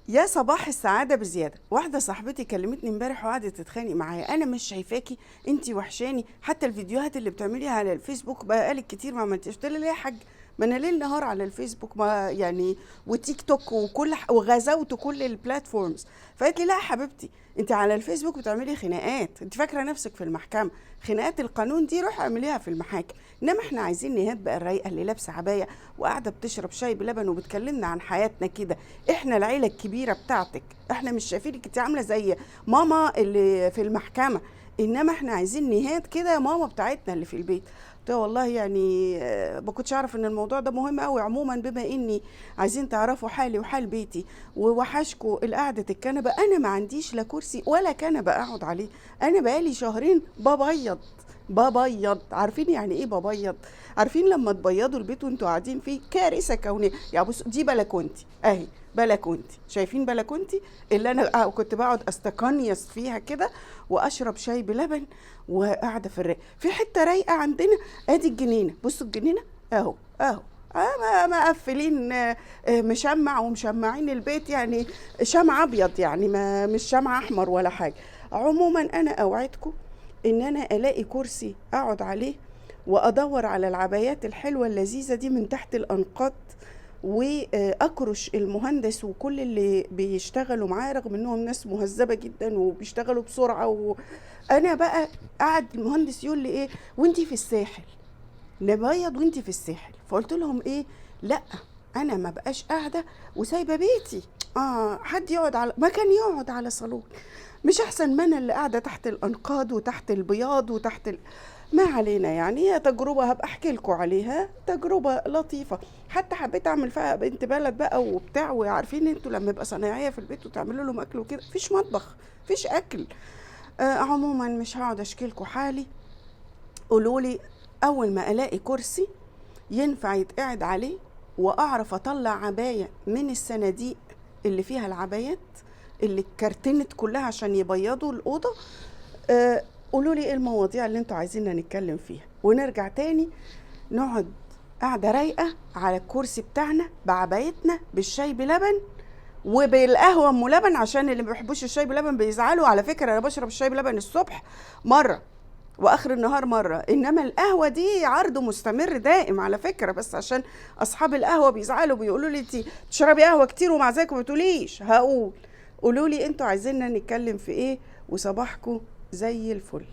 يا صباح السعادة بزيادة. واحدة صاحبتي كلمتني امبارح وقعدت تتخانق معايا، انا مش شايفاكي، انتي وحشاني، حتى الفيديوهات اللي بتعمليها على الفيسبوك بقالك كتير ما عملتيش. قلت لها ليه يا حاج؟ ما انا ليل نهار على الفيسبوك، ما يعني وتيك توك وغزوت كل البلاتفورمز. فقالت لي لا يا حبيبتي، انت على الفيسبوك بتعملي خناقات، انت فاكره نفسك في المحكمه. خناقات القانون دي روحي اعمليها في المحاكم، انما احنا عايزين نهاد بقى الرايقه اللي لابسه عبايه وقاعده بتشرب شاي بلبن وبتكلمنا عن حياتنا كده. احنا العيله الكبيره بتاعتك، احنا مش شايفينك انت عامله زي ماما اللي في المحكمه، انما احنا عايزين نهاد كده يا ماما بتاعتنا اللي في البيت. قلت لها والله يعني ما كنتش اعرف ان الموضوع ده مهم قوي. عموما بما اني عايزين تعرفوا حالي وحال بيتي ووحشكوا القعده الكنبه، انا ما عنديش لا كرسي ولا كنبه اقعد عليه. انا بقالي شهرين ببيض. عارفين يعني ايه ببيض؟ عارفين لما تبيضوا البيت وانتوا قاعدين فيه؟ كارثه كونيه. يعني بص، دي بلكونتي اهي، بلكونتي، شايفين بلكونتي اللي انا كنت بقعد استقنيس فيها كده واشرب شاي بلبن وقاعده في الرايق في حته رايقه عندنا. ادي الجنينه، بصوا الجنينه اهو اهو. مقفلين مشمع ومشمعين البيت، يعني شمع ابيض، يعني ما مش شمع احمر ولا حاجه. عموما انا اوعدكم ان انا الاقي كرسي اقعد عليه وادور على العبايات الحلوه اللذيذه دي من تحت الانقاض، واكرش المهندس وكل اللي بيشتغلوا معاه رغم انهم ناس مهذبه جدا وبيشتغلوا بسرعه. وانا بقى قعد المهندس يقول لي ايه وانتي في الساحل، نبيض وانتي في الساحل. فقلت لهم ايه، لا انا ما بقاش قاعده وسايبه بيتي حد يقعد على ما كان يقعد على صالون. مش احسن ما انا اللي قاعده تحت الانقاض وتحت البياض ما علينا. يعني هي تجربه هبقى احكي لكم عليها، تجربه لطيفه. حتى حبيت اعمل فيها بنت بلد بقى وبتاع. وعارفين انتوا لما يبقى صنايعيه في البيت وتعملوا لهم اكل وكده، مفيش مطبخ، مفيش اكل. عموما مش هقعد اشكي لكم حالي. قولوا لي اول ما الاقي كرسي ينفع يتقعد عليه واعرف اطلع عبايه من الصناديق اللي فيها العبايات اللي اتكرتنت كلها عشان يبيضوا الاوضه. قولوا لي ايه المواضيع اللي انتوا عايزيننا نتكلم فيها، ونرجع تاني نقعد قاعده رايقه على الكرسي بتاعنا بعبايتنا بالشاي بلبن وبالقهوه ام لبن. عشان اللي ما بيحبوش الشاي بلبن بيزعلوا، على فكره انا بشرب الشاي بلبن الصبح مره واخر النهار مره، انما القهوه دي عرض مستمر دائم على فكره. بس عشان اصحاب القهوه بيزعلوا بيقولوا لي انت تشربي قهوه كتير ومع ذلك ما بتقوليش. هقول، قولوا لي انتوا عايزيننا نتكلم في ايه، وصباحكم زي الفل.